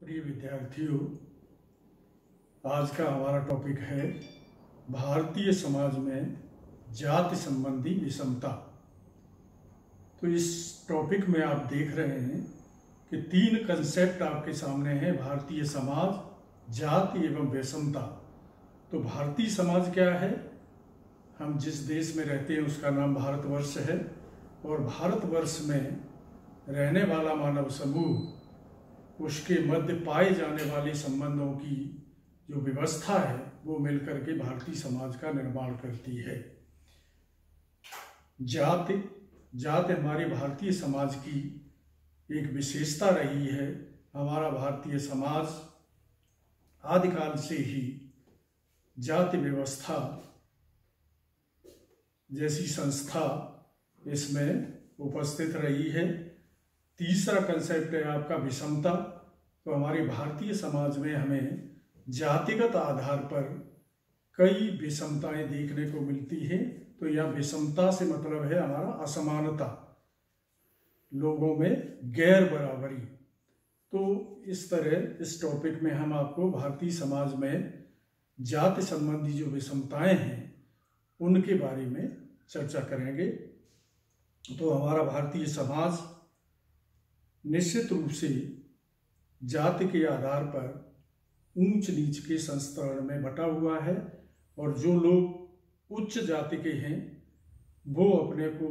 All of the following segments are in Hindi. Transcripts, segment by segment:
प्रिय विद्यार्थियों, आज का हमारा टॉपिक है भारतीय समाज में जाति संबंधी विषमता। तो इस टॉपिक में आप देख रहे हैं कि तीन कंसेप्ट आपके सामने हैं: भारतीय समाज, जाति एवं विषमता। तो भारतीय समाज क्या है? हम जिस देश में रहते हैं उसका नाम भारतवर्ष है, और भारतवर्ष में रहने वाला मानव समूह, उसके मध्य पाए जाने वाले संबंधों की जो व्यवस्था है वो मिलकर के भारतीय समाज का निर्माण करती है। जाति हमारे भारतीय समाज की एक विशेषता रही है। हमारा भारतीय समाज आदिकाल से ही जाति व्यवस्था जैसी संस्था इसमें उपस्थित रही है। तीसरा कंसेप्ट है आपका विषमता। तो हमारे भारतीय समाज में हमें जातिगत आधार पर कई विषमताएं देखने को मिलती है। तो यह विषमता से मतलब है हमारा असमानता, लोगों में गैर बराबरी। तो इस तरह इस टॉपिक में हम आपको भारतीय समाज में जाति संबंधी जो विषमताएं हैं उनके बारे में चर्चा करेंगे। तो हमारा भारतीय समाज निश्चित रूप से जाति के आधार पर ऊंच नीच के संस्करण में बटा हुआ है, और जो लोग उच्च जाति के हैं वो अपने को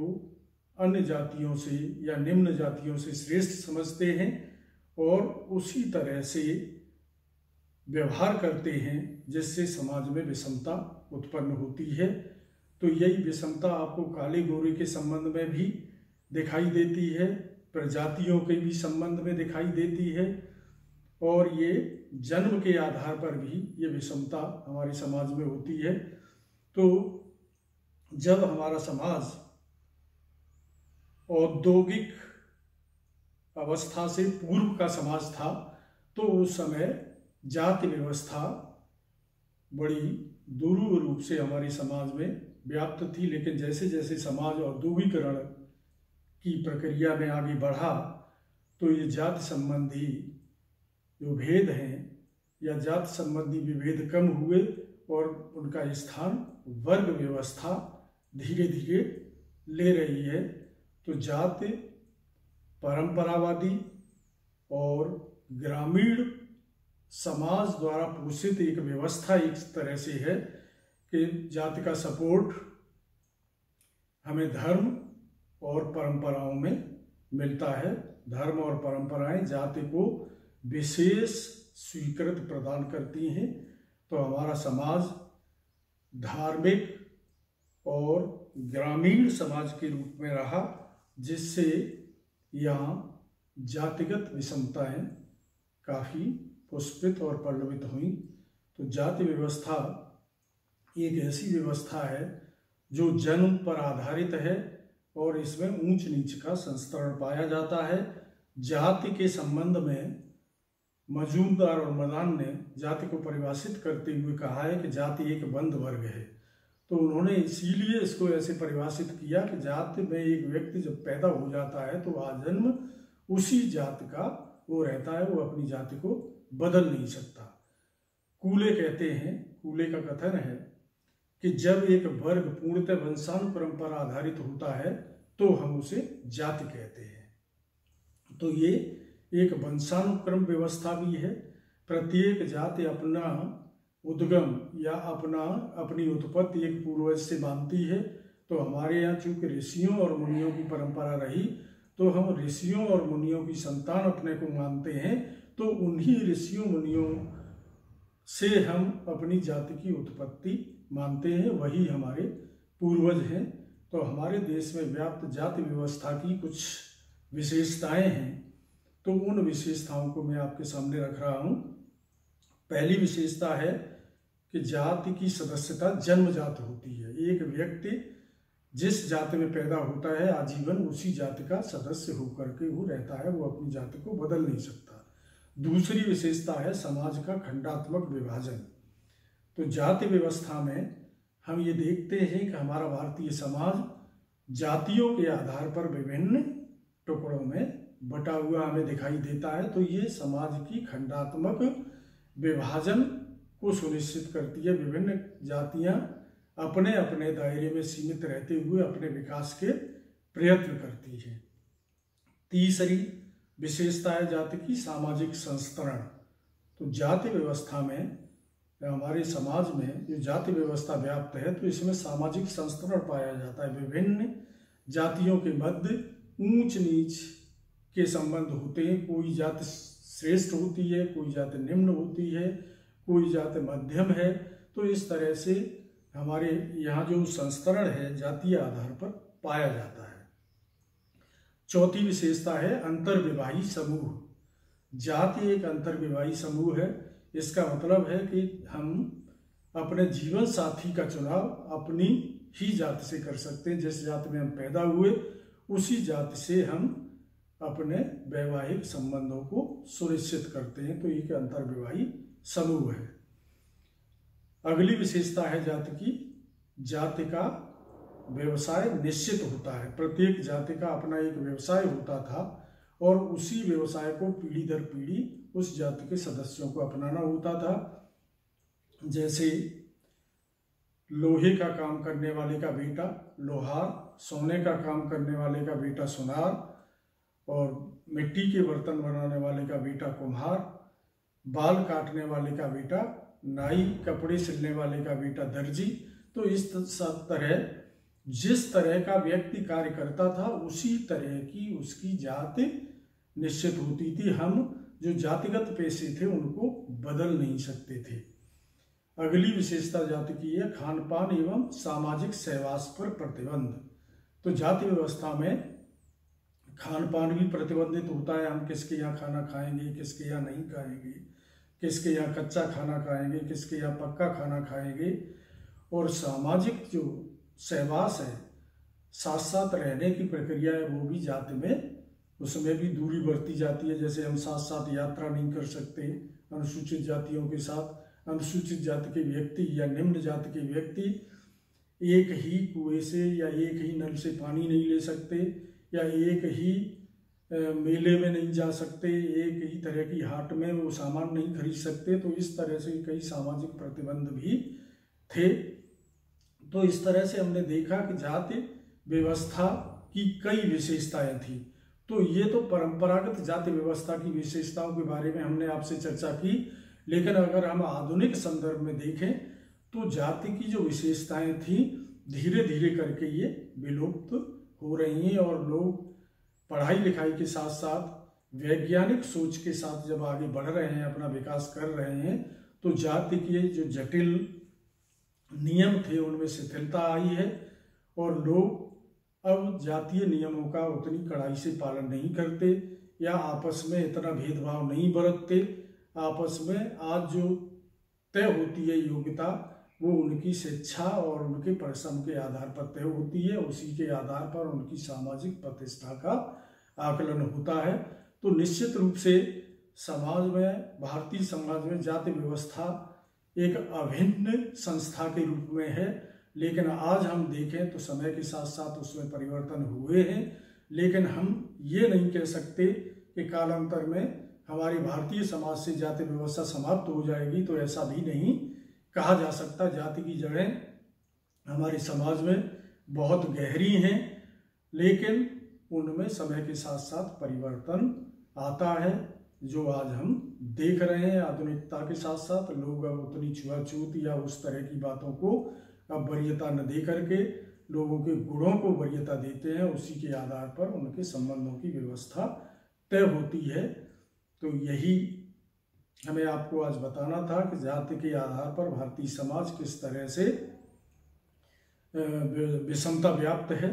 अन्य जातियों से या निम्न जातियों से श्रेष्ठ समझते हैं और उसी तरह से व्यवहार करते हैं, जिससे समाज में विषमता उत्पन्न होती है। तो यही विषमता आपको काले गोरे के संबंध में भी दिखाई देती है, प्रजातियों के भी संबंध में दिखाई देती है, और ये जन्म के आधार पर भी ये विषमता हमारे समाज में होती है। तो जब हमारा समाज औद्योगिक अवस्था से पूर्व का समाज था तो उस समय जाति व्यवस्था बड़ी दुरूह रूप से हमारे समाज में व्याप्त थी। लेकिन जैसे जैसे समाज औद्योगिकरण की प्रक्रिया में आगे बढ़ा तो ये जाति संबंधी जो भेद हैं या जाति संबंधी विभेद कम हुए और उनका स्थान वर्ग व्यवस्था धीरे धीरे ले रही है। तो जाति परंपरावादी और ग्रामीण समाज द्वारा पोषित एक व्यवस्था इस तरह से है कि जाति का सपोर्ट हमें धर्म और परंपराओं में मिलता है। धर्म और परंपराएं जाति को विशेष स्वीकृति प्रदान करती हैं। तो हमारा समाज धार्मिक और ग्रामीण समाज के रूप में रहा, जिससे यहाँ जातिगत विषमताएं काफ़ी पुष्पित और पल्लवित हुई। तो जाति व्यवस्था एक ऐसी व्यवस्था है जो जन्म पर आधारित है और इसमें ऊंच नीच का संस्करण पाया जाता है। जाति के संबंध में मजूमदार और मदान ने जाति को परिभाषित करते हुए कहा है कि जाति एक बंद वर्ग है। तो उन्होंने इसीलिए इसको ऐसे परिभाषित किया कि जाति में एक व्यक्ति जब पैदा हो जाता है तो आजन्म उसी जाति का वो रहता है, वो अपनी जाति को बदल नहीं सकता। कूले कहते हैं, कूले का कथन है कि जब एक वर्ग पूर्णतः वंशानुपरंपरा आधारित होता है तो हम उसे जाति कहते हैं। तो ये एक वंशानुक्रम व्यवस्था भी है। प्रत्येक जाति अपना उद्गम या अपनी उत्पत्ति एक पूर्वज से मानती है। तो हमारे यहाँ चूंकि ऋषियों और मुनियों की परंपरा रही तो हम ऋषियों और मुनियों की संतान अपने को मानते हैं। तो उन्हीं ऋषियों मुनियों से हम अपनी जाति की उत्पत्ति मानते हैं, वही हमारे पूर्वज हैं। तो हमारे देश में व्याप्त जाति व्यवस्था की कुछ विशेषताएं हैं, तो उन विशेषताओं को मैं आपके सामने रख रहा हूँ। पहली विशेषता है कि जाति की सदस्यता जन्मजात होती है। एक व्यक्ति जिस जाति में पैदा होता है आजीवन उसी जाति का सदस्य होकर के वो रहता है, वो अपनी जाति को बदल नहीं सकता। दूसरी विशेषता है समाज का खंडात्मक विभाजन। तो जाति व्यवस्था में हम ये देखते हैं कि हमारा भारतीय समाज जातियों के आधार पर विभिन्न टुकड़ों में बटा हुआ हमें दिखाई देता है। तो ये समाज की खंडात्मक विभाजन को सुनिश्चित करती है। विभिन्न जातियां अपने अपने दायरे में सीमित रहते हुए अपने विकास के प्रयत्न करती है। तीसरी विशेषता है जाति की सामाजिक संस्तरण। तो जाति व्यवस्था में, हमारे समाज में जो जाति व्यवस्था व्याप्त है, तो इसमें सामाजिक संस्तरण पाया जाता है। विभिन्न जातियों के मध्य ऊंच नीच के संबंध होते हैं। कोई जाति श्रेष्ठ होती है, कोई जाति निम्न होती है, कोई जाति मध्यम है। तो इस तरह से हमारे यहाँ जो संस्तरण है जातीय आधार पर पाया जाता है। चौथी विशेषता है अंतर्विवाही समूह। जाति एक अंतर्विवाही समूह है। इसका मतलब है कि हम अपने जीवन साथी का चुनाव अपनी ही जाति से कर सकते हैं। जिस जाति में हम पैदा हुए उसी जाति से हम अपने वैवाहिक संबंधों को सुनिश्चित करते हैं। तो एक अंतर्विवाही समूह है। अगली विशेषता है जाति की, जाति का व्यवसाय निश्चित होता है। प्रत्येक जाति का अपना एक व्यवसाय होता था और उसी व्यवसाय को पीढ़ी दर पीढ़ी उस जाति के सदस्यों को अपनाना होता था। जैसे लोहे का काम करने वाले का बेटा लोहार, सोने का काम करने वाले का बेटा सुनार, और मिट्टी के बर्तन बनाने वाले का बेटा कुम्हार, बाल काटने वाले का बेटा नाई, कपड़े सिलने वाले का बेटा दर्जी। तो इस तरह जिस तरह का व्यक्ति कार्य करता था उसी तरह की उसकी जाति निश्चित होती थी। हम जो जातिगत पेशे थे उनको बदल नहीं सकते थे। अगली विशेषता जाति की है खान पान एवं सामाजिक सहवास पर प्रतिबंध। तो जाति व्यवस्था में खान पान भी प्रतिबंधित होता है। हम किसके यहाँ खाना खाएंगे, किसके यहाँ नहीं खाएंगे, किसके यहाँ कच्चा खाना खाएंगे, किसके यहाँ पक्का खाना खाएंगे। और सामाजिक जो सहवास है, साथ साथ रहने की प्रक्रिया है, वो भी जाति में, उसमें भी दूरी बरती जाती है। जैसे हम साथ साथ यात्रा नहीं कर सकते अनुसूचित जातियों के साथ। अनुसूचित जाति के व्यक्ति या निम्न जाति के व्यक्ति एक ही कुएं से या एक ही नल से पानी नहीं ले सकते, या एक ही मेले में नहीं जा सकते, एक ही तरह की हाट में वो सामान नहीं खरीद सकते। तो इस तरह से कई सामाजिक प्रतिबंध भी थे। तो इस तरह से हमने देखा कि जाति व्यवस्था की कई विशेषताएं थी। तो ये तो परंपरागत जाति व्यवस्था की विशेषताओं के बारे में हमने आपसे चर्चा की। लेकिन अगर हम आधुनिक संदर्भ में देखें तो जाति की जो विशेषताएं थी धीरे धीरे करके ये विलुप्त हो रही हैं। और लोग पढ़ाई लिखाई के साथ साथ वैज्ञानिक सोच के साथ जब आगे बढ़ रहे हैं, अपना विकास कर रहे हैं, तो जाति के जो जटिल नियम थे उनमें शिथिलता आई है। और लोग अब जातीय नियमों का उतनी कड़ाई से पालन नहीं करते या आपस में इतना भेदभाव नहीं बरतते। आपस में आज जो तय होती है योग्यता, वो उनकी शिक्षा और उनके परिश्रम के आधार पर तय होती है। उसी के आधार पर उनकी सामाजिक प्रतिष्ठा का आकलन होता है। तो निश्चित रूप से समाज में, भारतीय समाज में जाति व्यवस्था एक अभिन्न संस्था के रूप में है। लेकिन आज हम देखें तो समय के साथ साथ उसमें परिवर्तन हुए हैं। लेकिन हम ये नहीं कह सकते कि कालांतर में हमारी भारतीय समाज से जाति व्यवस्था समाप्त हो जाएगी। तो ऐसा भी नहीं कहा जा सकता। जाति की जड़ें हमारे समाज में बहुत गहरी हैं, लेकिन उनमें समय के साथ साथ परिवर्तन आता है, जो आज हम देख रहे हैं। आधुनिकता के साथ साथ लोग अब उतनी छुआछूत या उस तरह की बातों को अब वरीयता न दे करके लोगों के गुणों को वरीयता देते हैं। उसी के आधार पर उनके संबंधों की व्यवस्था तय होती है। तो यही हमें आपको आज बताना था कि जाति के आधार पर भारतीय समाज किस तरह से विषमता व्याप्त है।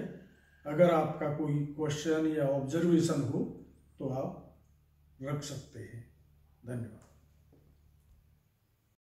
अगर आपका कोई क्वेश्चन या ऑब्जर्वेशन हो तो आप रख सकते हैं। धन्यवाद।